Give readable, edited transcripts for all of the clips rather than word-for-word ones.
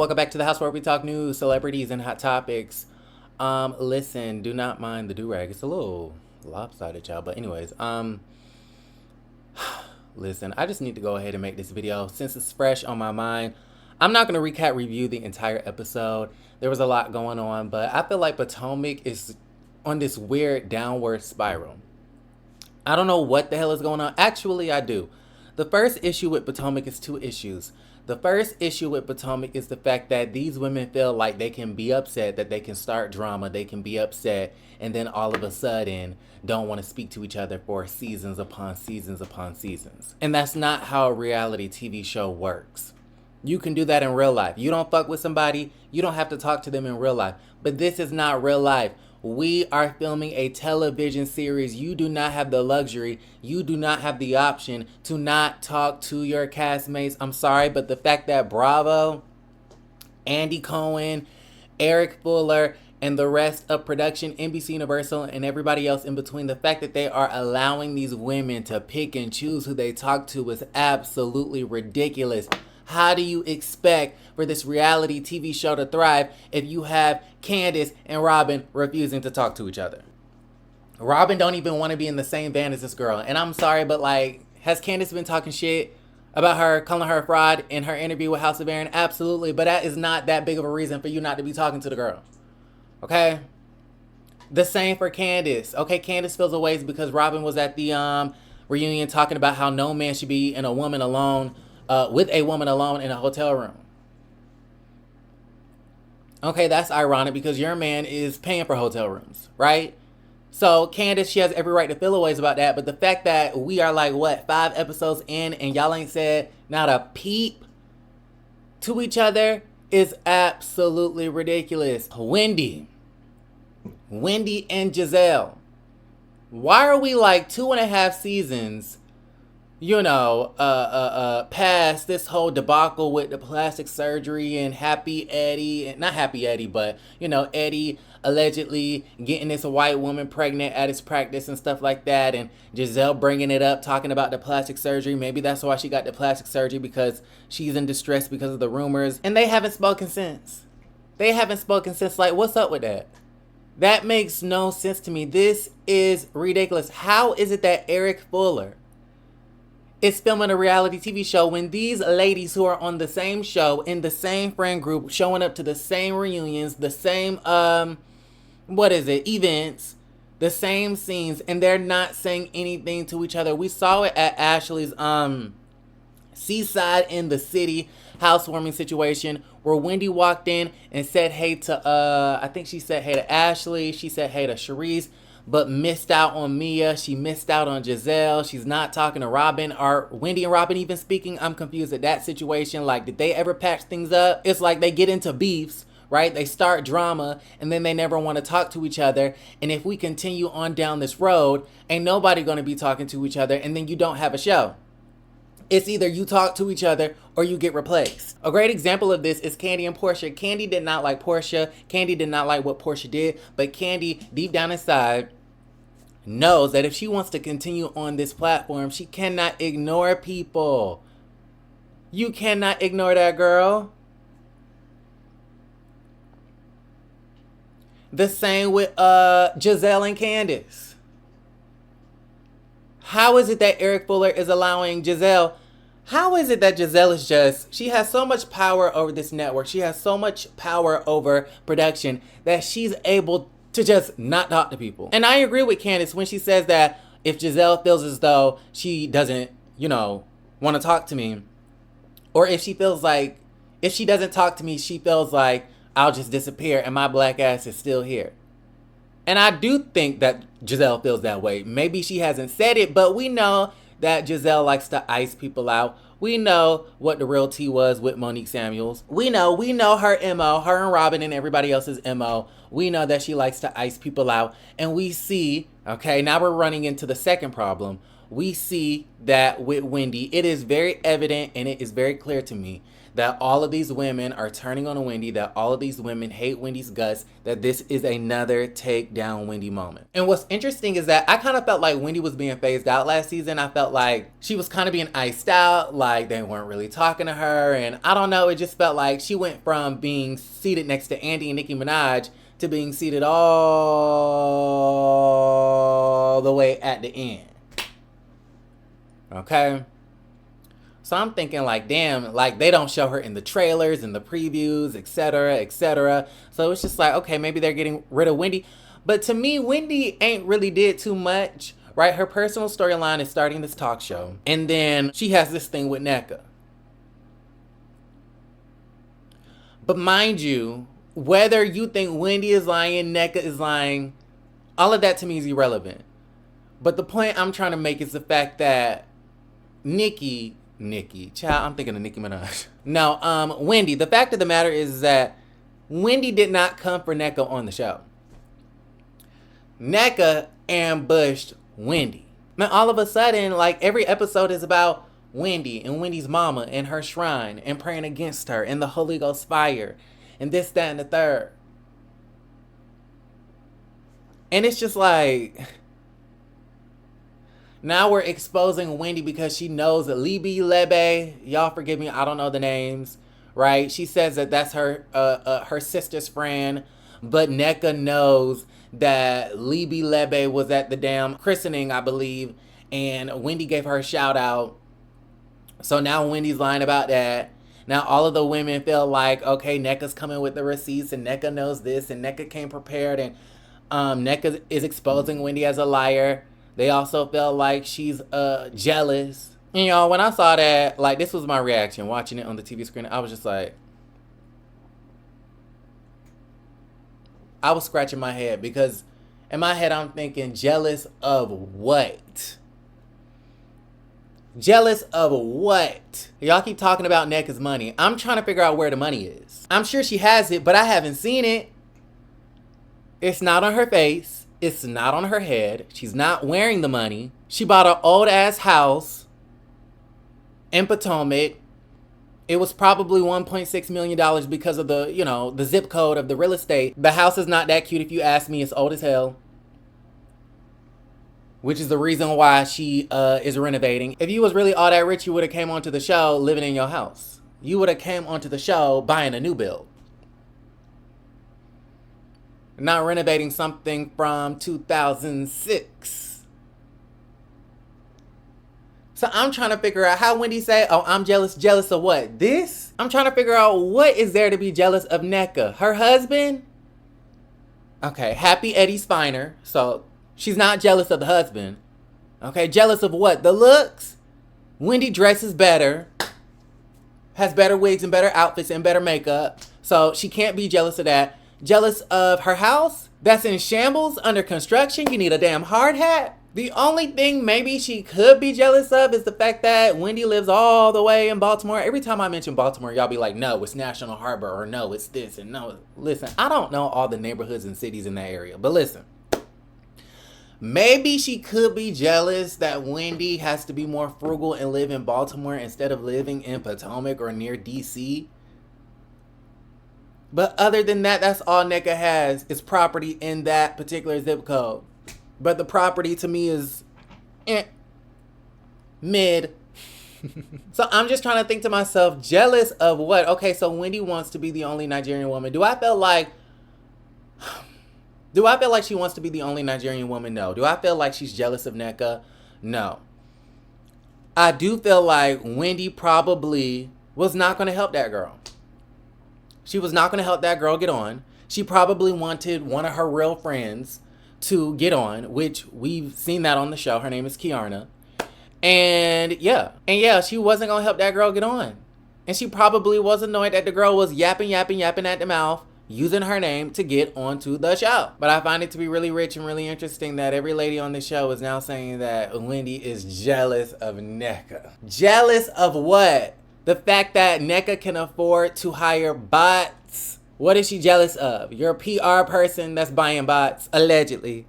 Welcome back to the house where we talk news, celebrities, and hot topics. Listen, do not mind the do-rag. It's a little lopsided, y'all. But anyways, listen, I just need to go ahead and make this video since it's fresh on my mind. I'm not going to review the entire episode. There was a lot going on, but I feel like Potomac is on this weird downward spiral. I don't know what the hell is going on. Actually, I do. The first issue with Potomac is two issues. The first issue with Potomac is the fact that these women feel like they can be upset, that they can start drama, they can be upset, and then all of a sudden don't want to speak to each other for seasons upon seasons upon seasons. And that's not how a reality TV show works. You can do that in real life. You don't fuck with somebody, you don't have to talk to them in real life. But this is not real life. We are filming a television series. You do not have the luxury, you do not have the option to not talk to your castmates. I'm sorry, but the fact that Bravo, Andy Cohen, Eric Fuller, and the rest of production, NBC Universal, and everybody else in between, the fact that they are allowing these women to pick and choose who they talk to is absolutely ridiculous. How do you expect for this reality TV show to thrive if you have Candice and Robin refusing to talk to each other? Robin don't even want to be in the same band as this girl. And I'm sorry, but like, has Candice been talking shit about her, calling her a fraud in her interview with House of Aaron? Absolutely, but that is not that big of a reason for you not to be talking to the girl. Okay? The same for Candice. Okay, Candice feels a ways because Robin was at the reunion talking about how no man should be in a woman alone. With a woman alone in a hotel room. Okay, that's ironic because your man is paying for hotel rooms, right? So Candice, she has every right to feel a ways about that. But the fact that we are like, what, 5 episodes in and y'all ain't said not a peep to each other is absolutely ridiculous. Wendy and Giselle. Why are we like 2.5 seasons past this whole debacle with the plastic surgery and Happy Eddie, not Happy Eddie, but, Eddie allegedly getting this white woman pregnant at his practice and stuff like that, and Giselle bringing it up, talking about the plastic surgery. Maybe that's why she got the plastic surgery, because she's in distress because of the rumors. And they haven't spoken since. Like, what's up with that? That makes no sense to me. This is ridiculous. How is it that Eric Fuller is filming a reality TV show when these ladies who are on the same show, in the same friend group, showing up to the same reunions, the same, events, the same scenes, and they're not saying anything to each other? We saw it at Ashley's, Seaside in the City housewarming situation where Wendy walked in and said hey to, I think she said hey to Ashley, she said hey to Sharice, but missed out on Mia. She missed out on Giselle. She's not talking to Robin. Are Wendy and Robin even speaking? I'm confused at that situation. Like, did they ever patch things up? It's like they get into beefs, right? They start drama, and then they never want to talk to each other. And if we continue on down this road, ain't nobody going to be talking to each other, and then you don't have a show. It's either you talk to each other or you get replaced. A great example of this is Candy and Porsha. Candy did not like Porsha. Candy did not like what Porsha did. But Candy, deep down inside, knows that if she wants to continue on this platform, she cannot ignore people. You cannot ignore that girl. The same with Giselle and Candice. How is it that Eric Fuller is allowing Giselle? How is it that Giselle is she has so much power over this network. She has so much power over production that she's able to just not talk to people. And I agree with Candice when she says that if Giselle feels as though she doesn't, want to talk to me, or if she feels like, if she doesn't talk to me, she feels like I'll just disappear and my black ass is still here. And I do think that Giselle feels that way. Maybe she hasn't said it, but we know that Giselle likes to ice people out. We know what the real tea was with Monique Samuels. We know her MO, her and Robin and everybody else's MO. We know that she likes to ice people out. And we see, okay, now we're running into the second problem. we see that with Wendy, it is very evident and it is very clear to me that all of these women are turning on Wendy, that all of these women hate Wendy's guts, that this is another take down Wendy moment. And what's interesting is that I kind of felt like Wendy was being phased out last season. I felt like she was kind of being iced out, like they weren't really talking to her. And I don't know, it just felt like she went from being seated next to Andy and Nicki Minaj to being seated all the way at the end. Okay? So I'm thinking like, damn, like they don't show her in the trailers and the previews, etc., etc. So it's just like, okay, maybe they're getting rid of Wendy. But to me, Wendy ain't really did too much, right? Her personal storyline is starting this talk show. And then she has this thing with NECA. But mind you, whether you think Wendy is lying, NECA is lying, all of that to me is irrelevant. But the point I'm trying to make is the fact that Nikki, child, I'm thinking of Nicki Minaj. No, Wendy, the fact of the matter is that Wendy did not come for NECA on the show. NECA ambushed Wendy. Man, all of a sudden, like every episode is about Wendy and Wendy's mama and her shrine and praying against her and the Holy Ghost fire and this, that, and the third. And it's just like, now we're exposing Wendy because she knows that Libby Lebe, y'all forgive me, I don't know the names, right? She says that that's her her sister's friend, but NECA knows that Libby Lebe was at the damn christening, I believe, and Wendy gave her a shout out. So now Wendy's lying about that. Now all of the women feel like, okay, NECA's coming with the receipts and NECA knows this and NECA came prepared and NECA is exposing Wendy as a liar. They also felt like she's jealous. And y'all, when I saw that, like, this was my reaction watching it on the TV screen. I was just like, I was scratching my head because in my head I'm thinking, jealous of what? Jealous of what? Y'all keep talking about NECA's money. I'm trying to figure out where the money is. I'm sure she has it, but I haven't seen it. It's not on her face. It's not on her head. She's not wearing the money. She bought an old ass house in Potomac. It was probably $1.6 million because of the, you know, the zip code of the real estate. The house is not that cute if you ask me. It's old as hell. Which is the reason why she is renovating. If you was really all that rich, you would have came onto the show living in your house. You would have came onto the show buying a new build. Not renovating something from 2006. So I'm trying to figure out how Wendy say, oh, I'm jealous. Jealous of what? This? I'm trying to figure out what is there to be jealous of NECA. Her husband? Okay, Happy Eddie's finer. So she's not jealous of the husband. Okay, jealous of what? The looks? Wendy dresses better. Has better wigs and better outfits and better makeup. So she can't be jealous of that. Jealous of her house that's in shambles, under construction. You need a damn hard hat. The only thing maybe she could be jealous of is the fact that Wendy lives all the way in Baltimore. Every time I mention Baltimore, y'all be like, no, it's National Harbor, or no, it's this, and no. Listen, I don't know all the neighborhoods and cities in that area, but listen. Maybe she could be jealous that Wendy has to be more frugal and live in Baltimore instead of living in Potomac or near DC. But other than that, that's all NECA has is property in that particular zip code. But the property to me is mid. So I'm just trying to think to myself, jealous of what? Okay, so Wendy wants to be the only Nigerian woman. Do I feel like she wants to be the only Nigerian woman? No. Do I feel like she's jealous of NECA? No. I do feel like Wendy probably was not going to help that girl. She was not going to help that girl get on. She probably wanted one of her real friends to get on, which we've seen that on the show. Her name is Kiarna. And yeah, she wasn't going to help that girl get on. And she probably was annoyed that the girl was yapping at the mouth, using her name to get onto the show. But I find it to be really rich and really interesting that every lady on the show is now saying that Wendy is jealous of NECA. Jealous of what? The fact that NECA can afford to hire bots. What is she jealous of? You're a PR person that's buying bots. Allegedly.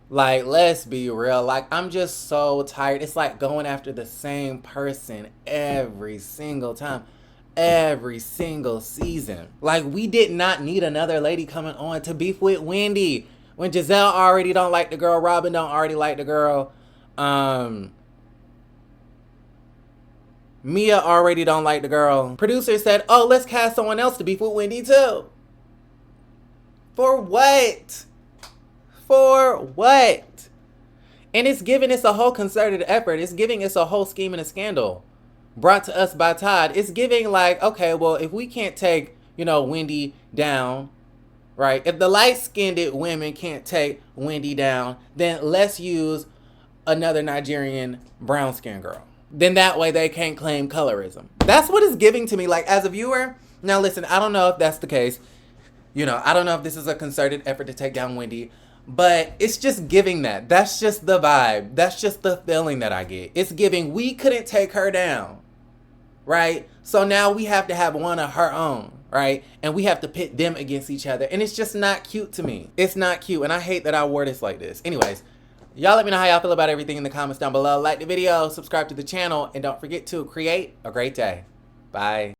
Like, let's be real. Like, I'm just so tired. It's like going after the same person every single time, every single season. Like, we did not need another lady coming on to beef with Wendy. When Giselle already don't like the girl, Robin don't already like the girl. Mia already don't like the girl. Producer said, oh, let's cast someone else to beef with Wendy too. For what? For what? And it's giving us a whole concerted effort. It's giving us a whole scheme and a scandal brought to us by Todd. It's giving like, okay, well, if we can't take, Wendy down, right? If the light-skinned women can't take Wendy down, then let's use another Nigerian brown-skinned girl. Then that way they can't claim colorism. That's what it's giving to me. Like, as a viewer, now listen, I don't know if that's the case. I don't know if this is a concerted effort to take down Wendy. But it's just giving that. That's just the vibe. That's just the feeling that I get. It's giving, we couldn't take her down, right? So now we have to have one of her own, right? And we have to pit them against each other. And it's just not cute to me. It's not cute. And I hate that I wore this like this. Anyways, y'all let me know how y'all feel about everything in the comments down below. Like the video, subscribe to the channel, and don't forget to create a great day. Bye.